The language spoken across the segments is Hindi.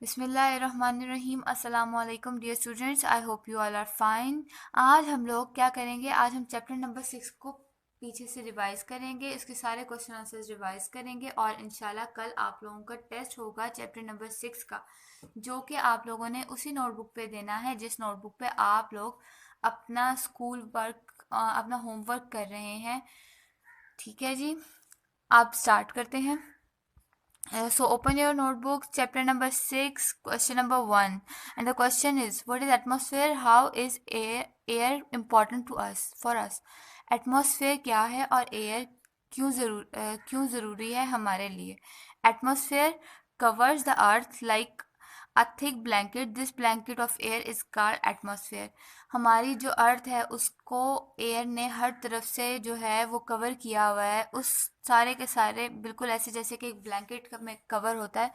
बिस्मिल्लाहिर्रहमानिर्रहीम। अस्सलाम वालेकुम dear students, I hope you all are fine. आज हम लोग क्या करेंगे, आज हम चैप्टर नंबर 6 को पीछे से रिवाइज करेंगे, इसके सारे क्वेश्चन आंसर्स रिवाइज करेंगे और इंशाल्लाह कल आप लोगों का टेस्ट होगा चैप्टर नंबर 6 का, जो कि आप लोगों ने उसी नोटबुक पे देना है जिस नोटबुक पे आप लोग अपना स्कूल वर्क अपना होमवर्क कर रहे हैं। ठीक है जी, आप स्टार्ट करते हैं। So open your notebook, chapter number 6, question number 1. And the question is, what is atmosphere? How is air important to us, for us? Atmosphere क्या है और air क्यों ज़रूरी है हमारे लिए? Atmosphere covers the earth like a thick blanket. This blanket of air is called atmosphere. हमारी जो अर्थ है उसको एयर ने हर तरफ से जो है वो कवर किया हुआ है, उस सारे के सारे बिल्कुल ऐसे जैसे कि एक ब्लैंकेट में कवर होता है,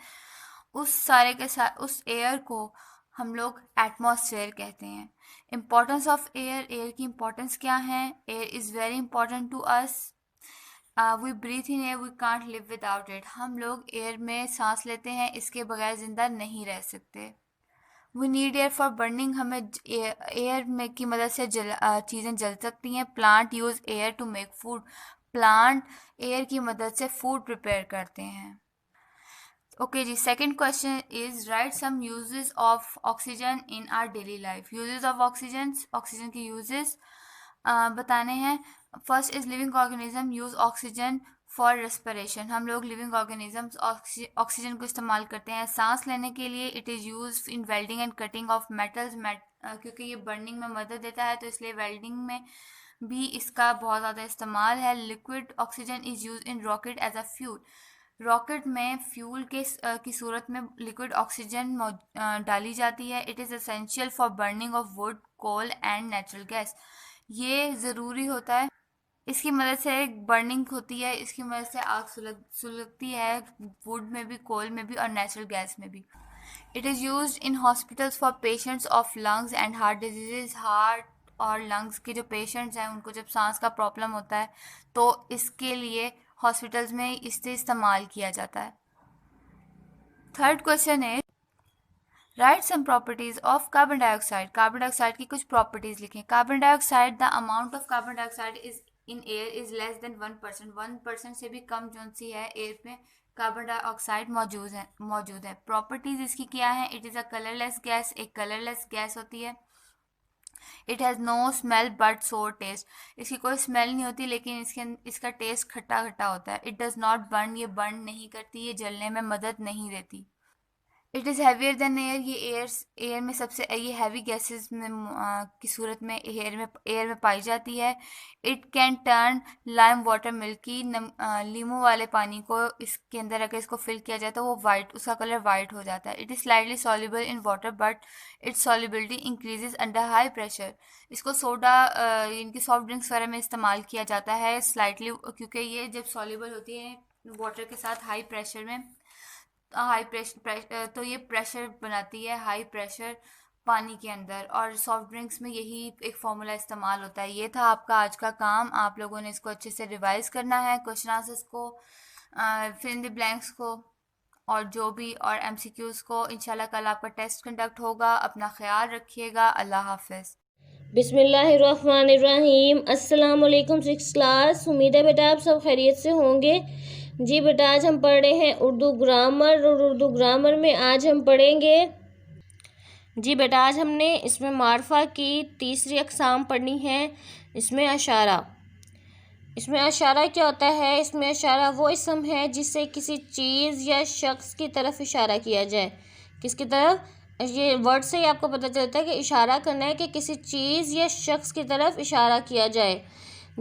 उस सारे के साथ उस एयर को हम लोग एटमॉस्फेयर कहते हैं। इम्पोर्टेंस ऑफ एयर, एयर की इम्पोर्टेंस क्या है? Air is very important to us. We breathe in air, we can't live without it. हम लोग एयर में सांस लेते हैं, इसके बगैर ज़िंदा नहीं रह सकते। We need air for burning, हमें एयर में की मदद से चीज़ें जल सकती हैं। Plant use air to make food, plant air की मदद से फूड प्रिपेयर करते हैं। ओके जी, second question is write some uses of oxygen in our daily life. Uses of oxygen, oxygen के यूजेस बताने हैं। First is living organism use oxygen for respiration, हम लोग लिविंग ऑर्गेनिजम्स ऑक्सीजन को इस्तेमाल करते हैं सांस लेने के लिए। It is use in welding and cutting of metals, क्योंकि ये बर्निंग में मदद देता है तो इसलिए वेल्डिंग में भी इसका बहुत ज़्यादा इस्तेमाल है। Liquid oxygen is use in rocket as a fuel, rocket में फ्यूल की सूरत में लिक्विड ऑक्सीजन डाली जाती है। It is essential for burning of wood, coal and natural gas, ये ज़रूरी होता है, इसकी मदद से बर्निंग होती है, इसकी मदद से आग सुलगती है, वुड में भी, कोल में भी और नेचुरल गैस में भी। It is use in hospitals for patients of lungs and heart diseases, heart और लंग्स के जो पेशेंट्स हैं उनको जब सांस का प्रॉब्लम होता है तो इसके लिए हॉस्पिटल्स में इससे इस्तेमाल किया जाता है। थर्ड क्वेश्चन है write some properties of carbon dioxide, carbon dioxide की कुछ प्रॉपर्टीज लिखें। Carbon dioxide, the amount of carbon dioxide is in air is less than 1%, 1% से भी कम जो सी है एयर में कार्बन डाइऑक्साइड मौजूद है। प्रॉपर्टीज इसकी क्या है? It is a colourless gas, एक कलरलेस गैस होती है। It has no smell but sour taste, इसकी कोई स्मेल नहीं होती लेकिन इसका टेस्ट खट्टा खट्टा होता है। इट डज़ नॉट बर्न, ये बर्न नहीं करती, ये जलने में मदद नहीं देती। It is heavier than air, ये एयर में सबसे ये हैवी गैसेस में की सूरत में एयर में पाई जाती है। It can turn lime water milky, लीमू वाले पानी को इसके अंदर अगर इसको फिल किया जाए तो वो वाइट, उसका कलर वाइट हो जाता है। It is slightly soluble in water but it's solubility increases under high pressure, इसको सोडा इनकी सॉफ्ट ड्रिंक्स वगैरह में इस्तेमाल किया जाता है स्लाइटली, क्योंकि ये जब सॉल्युबल होती है वाटर के साथ हाई प्रेशर में, हाई प्रेशर तो ये प्रेशर बनाती है, हाई प्रेशर पानी के अंदर, और सॉफ्ट ड्रिंक्स में यही एक फार्मूला इस्तेमाल होता है। ये था आपका आज का काम, आप लोगों ने इसको अच्छे से रिवाइज करना है, क्वेश्चन आंसर्स को, फिल इन द ब्लैंक्स को और जो भी और एमसीक्यूज को। इंशाल्लाह कल आपका टेस्ट कंडक्ट होगा, अपना ख्याल रखिएगा, अल्लाह हाफिज़। बिस्मिल्लाहिर्रहमानिर्रहीम। अस्सलाम वालेकुम सिक्स क्लास, उम्मीद है बेटा आप सब खैरियत से होंगे। जी बेटा, आज हम पढ़ रहे हैं उर्दू ग्रामर, और उर्दू ग्रामर में आज हम पढ़ेंगे, जी बेटा आज हमने इसमें मार्फा की तीसरी अक़साम पढ़नी है। इसमें अशारा, इसमें अशारा क्या होता है? इसमें अशारा वो इस्म है जिससे किसी चीज़ या शख्स की तरफ इशारा किया जाए। किसकी तरफ? ये वर्ड से ही आपको पता चलता है कि इशारा करना है कि किसी चीज़ या शख्स की तरफ इशारा किया जाए,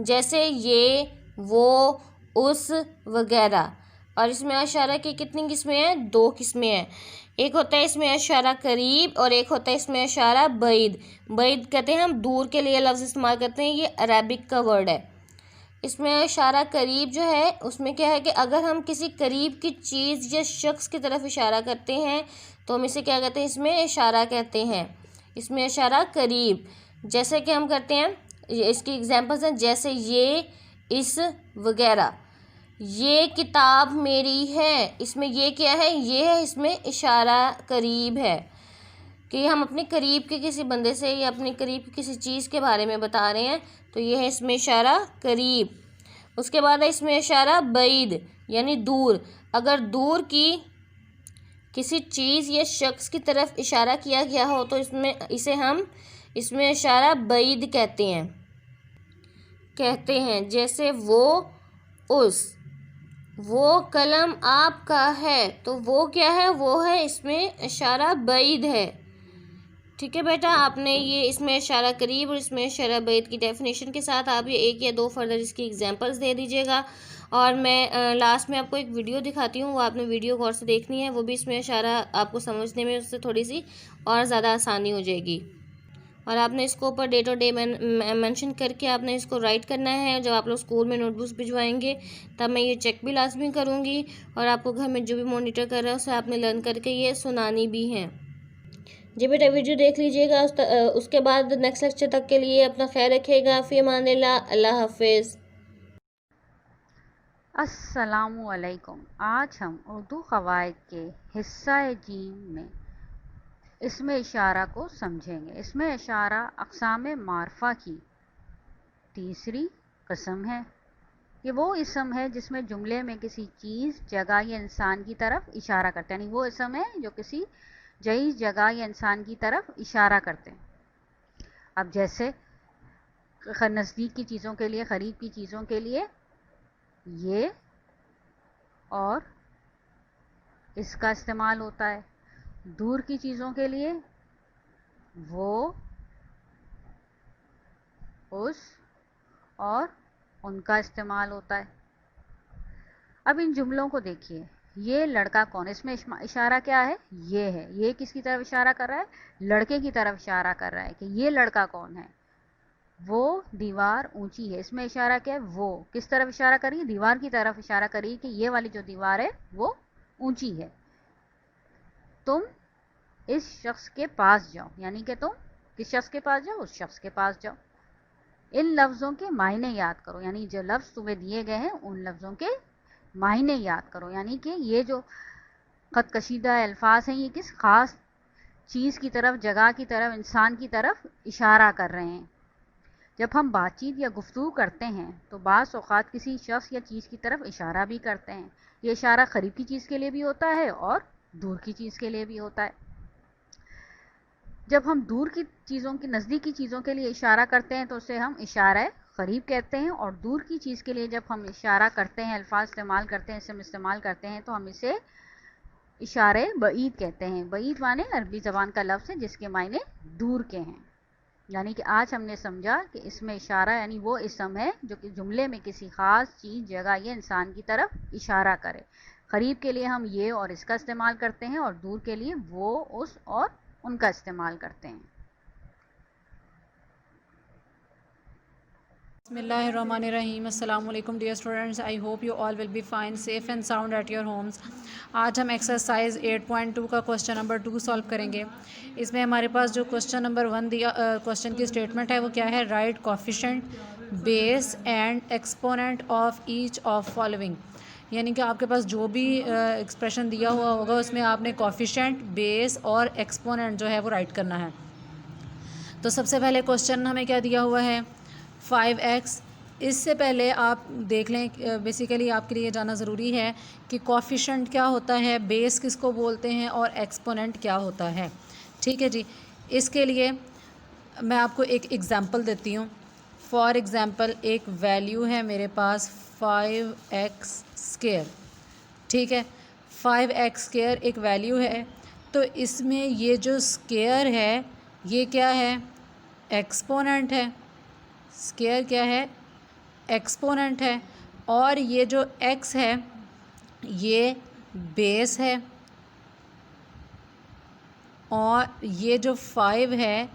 जैसे ये, वो, उस वगैरह। और इसमें इशारा की कितनी किस्में हैं? दो किस्में हैं। एक होता है इसमें इशारा करीब और एक होता है इसमें इशारा बईद। बईद कहते हैं हम दूर के लिए लफ्ज़ इस्तेमाल करते हैं, ये अरबिक का वर्ड है। इसमें इशारा करीब जो है उसमें क्या है कि अगर हम किसी करीब की चीज़ या शख्स की तरफ इशारा करते हैं तो हम इसे क्या कहते हैं? इसमें इशारा कहते हैं, इसमें इशारा करीब। जैसे कि हम करते हैं, इसकी एग्जांपल्स हैं जैसे ये, इस वगैरह। ये किताब मेरी है, इसमें ये क्या है, ये है, इसमें इशारा करीब है कि हम अपने करीब के किसी बंदे से या अपने करीब की किसी चीज़ के बारे में बता रहे हैं, तो ये है इसमें इशारा करीब। उसके बाद है इसमें इशारा बईद यानी दूर। अगर दूर की किसी चीज़ या शख्स की तरफ इशारा किया गया हो तो इसे हम इसमें इशारा बईद कहते हैं। जैसे वो कलम आपका है, तो वो क्या है, वो है इसमें इशारा बईद है। ठीक है बेटा, आपने ये इसमें इशारा करीब और इसमें इशारा बईद की डेफिनेशन के साथ आप ये एक या दो फर्दर इसकी एग्जांपल्स दे दीजिएगा। और मैं लास्ट में आपको एक वीडियो दिखाती हूँ, वो आपने वीडियो गौर से देखनी है, वो भी इसमें इशारा आपको समझने में उससे थोड़ी सी और ज़्यादा आसानी हो जाएगी। और आपने इसको ऊपर डेट और डे मेंशन करके आपने इसको राइट करना है। जब आप लोग स्कूल में नोटबुक्स भिजवाएंगे तब मैं ये चेक भी लाजमी करूँगी, और आपको घर में जो भी मॉनिटर कर रहा है उसे आपने लर्न करके ये सुनानी भी है। जी बेटा, वीडियो देख लीजिएगा। उसके बाद नेक्स्ट लेक्चर तक के लिए अपना ख्याल रखिएगा। फ़ी अमानिल्लाह, अल्लाह हाफिज़। अस्सलामुअलैकुम। आज हम उर्दू क़वाइद के हिस्सा जीम में इसमें इशारा को समझेंगे। इसमें इशारा अक़साम मारफ़ा की तीसरी कस्म है। ये वो इसम है जिसमें जुमले में किसी चीज़, जगह या इंसान की तरफ इशारा करते हैं। यानी वो इसम है जो किसी चीज़, जगह या इंसान की तरफ इशारा करते हैं। अब जैसे नज़दीक की चीज़ों के लिए, क़रीब की चीज़ों के लिए ये और इसका इस्तेमाल होता है। दूर की चीज़ों के लिए वो, उस और उनका इस्तेमाल होता है। अब इन जुमलों को देखिए। ये लड़का कौन है, इसमें इशारा क्या है, ये है। ये किसकी तरफ इशारा कर रहा है, लड़के की तरफ इशारा कर रहा है कि ये लड़का कौन है। वो दीवार ऊंची है, इसमें इशारा क्या है, वो किस तरफ इशारा करिए, दीवार की तरफ इशारा करिए कि ये वाली जो दीवार है वो ऊंची है। तुम इस शख्स के पास जाओ, यानी कि तुम किस शख्स के पास जाओ, उस शख्स के पास जाओ। इन लफ्ज़ों के मायने याद करो, यानी जो लफ्ज़ तुम्हें दिए गए हैं उन लफ्ज़ों के मायने याद करो। यानी कि ये जो ख़त कशीदा अल्फाज हैं ये किस ख़ास चीज़ की तरफ, जगह की तरफ, इंसान की तरफ इशारा कर रहे हैं। जब हम बातचीत या गुफ्तगू करते हैं तो बाज़ औक़ात किसी शख्स या चीज़ की तरफ इशारा भी करते हैं। ये इशारा क़रीब की चीज़ के लिए भी होता है और दूर की चीज़ के लिए भी होता है। जब हम दूर की चीज़ों की, नज़दीक की चीज़ों के लिए इशारा करते हैं तो उसे हम इशारा क़रीब कहते हैं, और दूर की चीज़ के लिए जब हम इशारा करते हैं, अल्फाज इस्तेमाल करते हैं, इसम इस्तेमाल करते हैं, तो हम इसे इशारे बईद कहते हैं। बईद माने अरबी ज़बान का लफ्ज़ है जिसके मायने दूर के हैं। यानी कि आज हमने समझा कि इसमें इशारा यानी वो इसम है जो कि जुमले में किसी ख़ास चीज़, जगह या इंसान की तरफ इशारा करे। क़रीब के लिए हम ये और इसका इस्तेमाल करते हैं, और दूर के लिए वो, उस और उनका इस्तेमाल करते हैं। बिस्मिल्लाहिर्रहमानिर्रहीम। अस्सलाम वालेकुम dear students, I hope you all will be fine, safe and sound at your homes. आज हम एक्सरसाइज 8.2 का क्वेश्चन नंबर 2 सॉल्व करेंगे। इसमें हमारे पास जो क्वेश्चन नंबर 1 दिया, क्वेश्चन की स्टेटमेंट है वो क्या है, right coefficient, base and exponent of each of following. यानी कि आपके पास जो भी एक्सप्रेशन दिया हुआ होगा उसमें आपने कोफिशिएंट, बेस और एक्सपोनेंट जो है वो राइट करना है। तो सबसे पहले क्वेश्चन हमें क्या दिया हुआ है, 5x। इससे पहले आप देख लें, बेसिकली आपके लिए जाना ज़रूरी है कि कोफिशिएंट क्या होता है, बेस किसको बोलते हैं और एक्सपोनेंट क्या होता है। ठीक है जी, इसके लिए मैं आपको एक एग्ज़ाम्पल देती हूँ। फॉर एग्ज़ाम्पल एक वैल्यू है मेरे पास 5x²। ठीक है, 5x² एक वैल्यू है, तो इसमें ये जो स्क्वायर है ये क्या है, एक्सपोनेंट है। स्क्वायर क्या है, एक्सपोनेंट है। और ये जो x है ये बेस है, और ये जो 5 है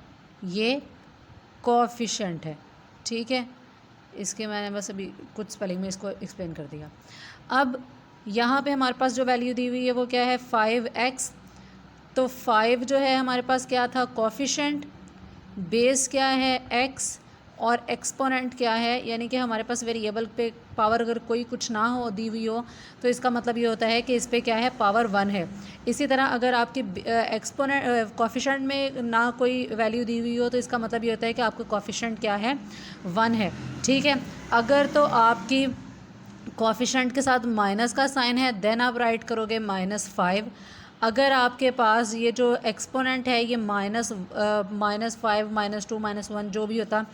ये कोफिशिएंट है। ठीक है, इसके मैंने बस अभी कुछ स्पेलिंग में इसको एक्सप्लेन कर दिया। अब यहाँ पे हमारे पास जो वैल्यू दी हुई है वो क्या है, 5x। तो 5 जो है हमारे पास क्या था, कोफिशिएंट, बेस क्या है x, और एक्सपोनेंट क्या है, यानी कि हमारे पास वेरिएबल पे पावर अगर कोई कुछ ना हो दी हुई हो तो इसका मतलब ये होता है कि इस पे क्या है, पावर 1 है। इसी तरह अगर आपकी एक्सपोनेंट कोफिशिएंट में ना कोई वैल्यू दी हुई हो तो इसका मतलब ये होता है कि आपका कोफिशिएंट क्या है, 1 है। ठीक है, अगर तो आपकी कोफिशिएंट के साथ माइनस का साइन है देन आप राइट करोगे -5। अगर आपके पास ये जो एक्सपोनेंट है ये -5, -2, -1 जो भी होता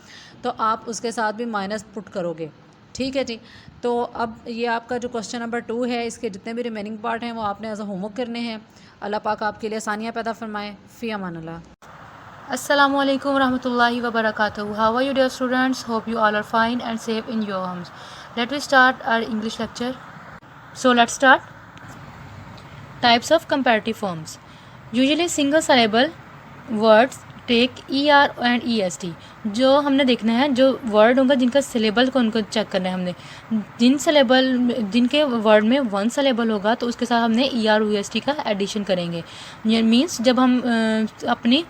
तो आप उसके साथ भी माइनस पुट करोगे। ठीक है जी। तो अब ये आपका जो क्वेश्चन नंबर 2 है, इसके जितने भी रिमेनिंग पार्ट हैं वो आपने एज अ होमवर्क करने हैं। अल्लाह पाक आपके लिए आसानियाँ पैदा फरमाए। फ़ी अमान अल्लाह। Assalamu alaikum warahmatullahi wabarakatuh. How are you dear students? Hope you all are fine and safe in your homes. Let us start our English lecture. So let's start. Types of comparative forms. Usually single syllable words take ER and EST. जो हमने देखना है जो वर्ड होगा जिनका सिलेबल को उनको चेक करना है हमने। जिनके वर्ड में 1 सिलेबल होगा तो उसके साथ हमने ER और EST का एडिशन करेंगे। ये मीन्स जब हम अपनी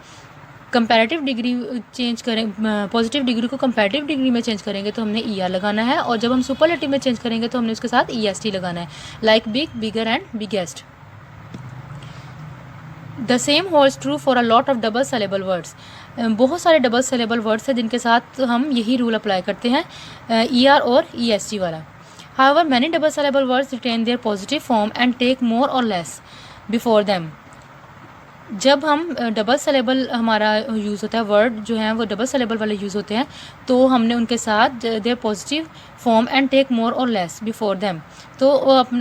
कंपैरेटिव डिग्री चेंज करें, पॉजिटिव डिग्री को कंपैरेटिव डिग्री में चेंज करेंगे तो हमने ER लगाना है, और जब हम सुपरलेटिव में चेंज करेंगे तो हमने उसके साथ EST लगाना है, like big, bigger and biggest. The same holds true for a lot of double syllable words. बहुत सारे डबल सिलेबल वर्ड्स हैं जिनके साथ हम यही रूल अप्लाई करते हैं, ER और EST वाला। However many double syllable words written their positive form and take more और लेस बिफोर देम। जब हम डबल सिलेबल हमारा यूज़ होता है, वर्ड जो हैं वो डबल सिलेबल वाले यूज़ होते हैं, तो हमने उनके साथ their positive form and take more और लेस बिफोर देम, तो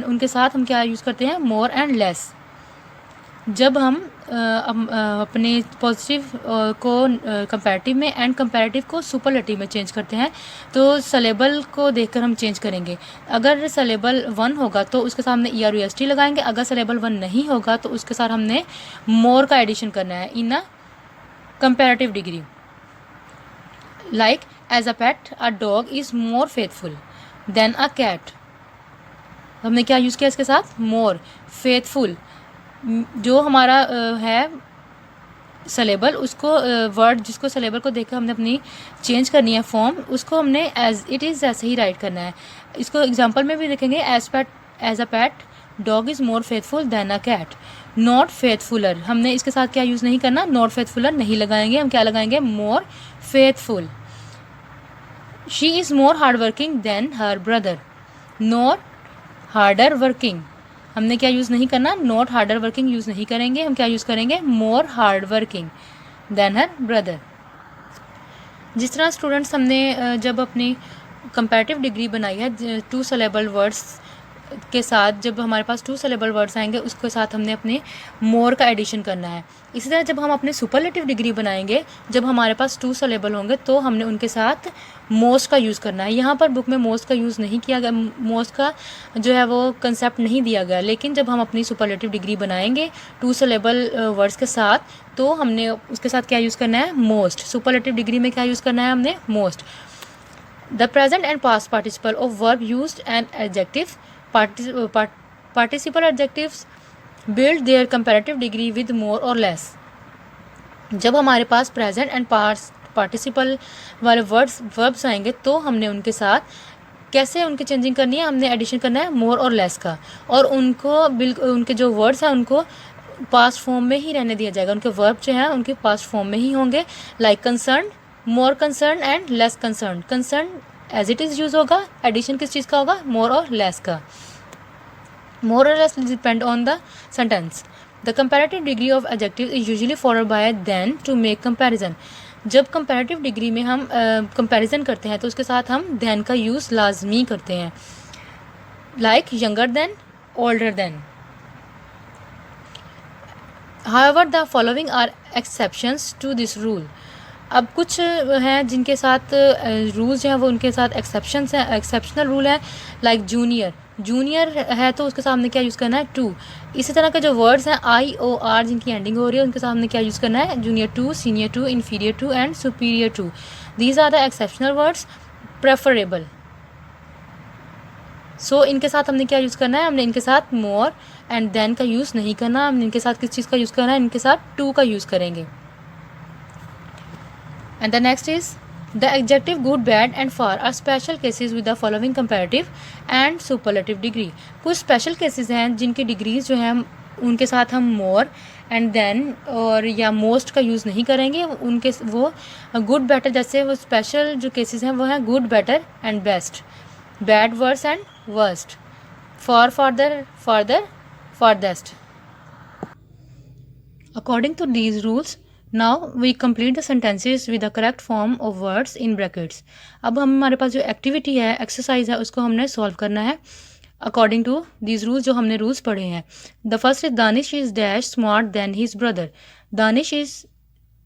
उनके साथ हम क्या यूज़ करते हैं, मोर एंड लेस। जब हम अपने पॉजिटिव को कंपैरेटिव में एंड कंपैरेटिव को सुपरलेटिव में चेंज करते हैं तो सिलेबल को देखकर हम चेंज करेंगे। अगर सिलेबल 1 होगा तो उसके साथ हमने ER और EST लगाएंगे, अगर सिलेबल 1 नहीं होगा तो उसके साथ हमने मोर का एडिशन करना है in a comparative degree. Like as a pet a dog is more faithful than a cat. हमने क्या यूज़ किया इसके साथ, मोर, फेथफुल। जो हमारा है सिलेबल, उसको वर्ड जिसको सिलेबल को देखकर हमने अपनी चेंज करनी है फॉर्म, उसको हमने एज इट इज़ ऐसे ही राइट करना है। इसको एग्जांपल में भी देखेंगे, as a pet dog is more faithful than a cat. Not faithfuller, हमने इसके साथ क्या यूज़ नहीं करना, नॉट फेथफुलर नहीं लगाएंगे, हम क्या लगाएंगे, more faithful. She is more hard working than her brother. Not harder working, हमने क्या यूज़ नहीं करना, नॉट हार्डर वर्किंग यूज़ नहीं करेंगे, हम क्या यूज़ करेंगे, more hard working than her brother. जिस तरह स्टूडेंट्स हमने जब अपनी कंपैरेटिव डिग्री बनाई है 2 सिलेबल वर्ड्स के साथ, जब हमारे पास 2 सिलेबल वर्ड्स आएंगे उसके साथ हमने अपने मोर का एडिशन करना है। इसी तरह जब हम अपने सुपरलेटिव डिग्री बनाएंगे, जब हमारे पास 2 सिलेबल होंगे तो हमने उनके साथ मोस्ट का यूज़ करना है। यहाँ पर बुक में मोस्ट का यूज़ नहीं किया गया, मोस्ट का जो है वो कंसेप्ट नहीं दिया गया, लेकिन जब हम अपनी सुपरलेटिव डिग्री बनाएंगे 2 सिलेबल वर्ड्स के साथ तो हमने उसके साथ क्या यूज़ करना है, मोस्ट। सुपरलेटिव डिग्री में क्या यूज़ करना है हमने, most. The present and past participle of verb used and adjective participle adjectives build their comparative degree with more or less। जब हमारे पास प्रेजेंट एंड पास्ट पार्टिसिपल वाले वर्ब्स आएंगे तो हमने उनके साथ कैसे उनकी चेंजिंग करनी है, हमने एडिशन करना है मोर और लेस का, और उनको बिल्कुल उनके जो वर्ड्स हैं उनको पास्ट फॉर्म में ही रहने दिया जाएगा, उनके वर्ब जो हैं उनके पास्ट फॉर्म में ही होंगे। Like concern, more concern and less concern. Concern as it is use होगा, एडिशन किस चीज़ का होगा, मोर और लेस का। मोर और less depend on the sentence. The comparative degree of adjective is usually followed by than to make comparison. जब कंपैरेटिव डिग्री में हम कंपैरिजन करते हैं तो उसके साथ हम देन का यूज़ लाजमी करते हैं, like younger than, older than. However the following are exceptions to this rule. अब कुछ हैं जिनके साथ रूल्स हैं वो उनके साथ एक्सेप्शंस हैं, एक्सेप्शनल रूल है। लाइक जूनियर, जूनियर है तो उसके सामने क्या यूज़ करना है, टू। इसी तरह के जो वर्ड्स हैं IOR जिनकी एंडिंग हो रही है उनके सामने क्या यूज़ करना है, junior to, senior to, inferior to and superior to. These are the exceptional words. Preferable, so इनके साथ हमने क्या यूज़ करना है, हमने इनके साथ मोर एंड देन का यूज़ नहीं करना, हमने इनके साथ किस चीज़ का यूज़ करना है, इनके साथ टू का यूज़ करेंगे। And the next is the adjective good, bad and far are special cases with the following comparative and superlative degree. कुछ स्पेशल केसेस हैं जिनकी डिग्रीज जो हैं उनके साथ हम मोर एंड देन और या मोस्ट का यूज़ नहीं करेंगे। उनके वो गुड बेटर जैसे वो स्पेशल जो केसेस हैं वो हैं good, better and best, bad, worse and worst, far, further, further, furthest. According to these rules, now we complete the sentences with the correct form of words in brackets. अब हमारे पास जो एक्टिविटी है, एक्सरसाइज है, उसको हमने सॉल्व करना है अकॉर्डिंग टू दीज रूल्स जो हमने रूल्स पढ़े हैं। The first is Danish is dash smart than his brother. Danish is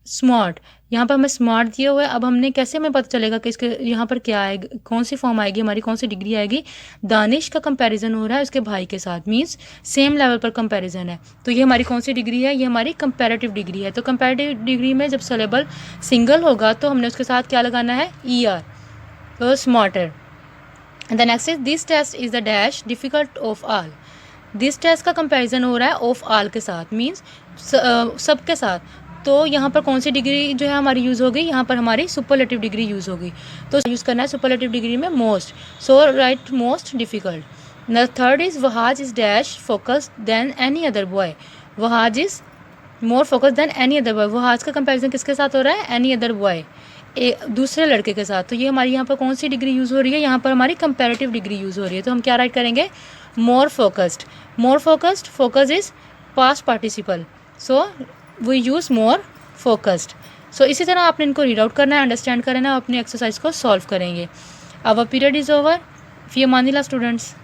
smart, यहाँ पर हमें स्मार्ट दिया हुआ है। अब हमने कैसे हमें पता चलेगा कि इसके यहाँ पर क्या आएगा, कौन सी फॉर्म आएगी हमारी, कौन सी डिग्री आएगी। दानिश का कंपैरिजन हो रहा है उसके भाई के साथ, मींस सेम लेवल पर कंपैरिजन है। तो ये हमारी कौन सी डिग्री है, ये हमारी कंपैरेटिव डिग्री है। तो कंपैरेटिव डिग्री में जब सिलेबल सिंगल होगा तो हमने उसके साथ क्या लगाना है, ER, तो smarter. The next is this test is the dash difficult of all. This test का कंपैरिजन हो रहा है ऑफ ऑल के साथ, मींस सबके साथ। तो यहाँ पर कौन सी डिग्री जो है हमारी यूज़ होगी, यहाँ पर हमारी सुपरलेटिव डिग्री यूज़ होगी। तो यूज़ करना है सुपरलेटिव डिग्री में most, so write most difficult. The third is Wahaj is dash focused than any other boy. Wahaj is more focused than any other boy. Wahaj का कंपैरिजन किसके साथ हो रहा है, एनी अदर बॉय, दूसरे लड़के के साथ। तो ये हमारी यहाँ पर कौन सी डिग्री यूज़ हो रही है, यहाँ पर हमारी कंपैरेटिव डिग्री यूज़ हो रही है। तो हम क्या राइट करेंगे, more focused. More focused, focus is past participle, so we use more focused. So इसी तरह आपने इनको रीड आउट करना है, अंडरस्टैंड करना है, अपनी एक्सरसाइज को सॉल्व करेंगे। अब पीरियड इज़ ओवर। फी अमानिल्लाह स्टूडेंट्स।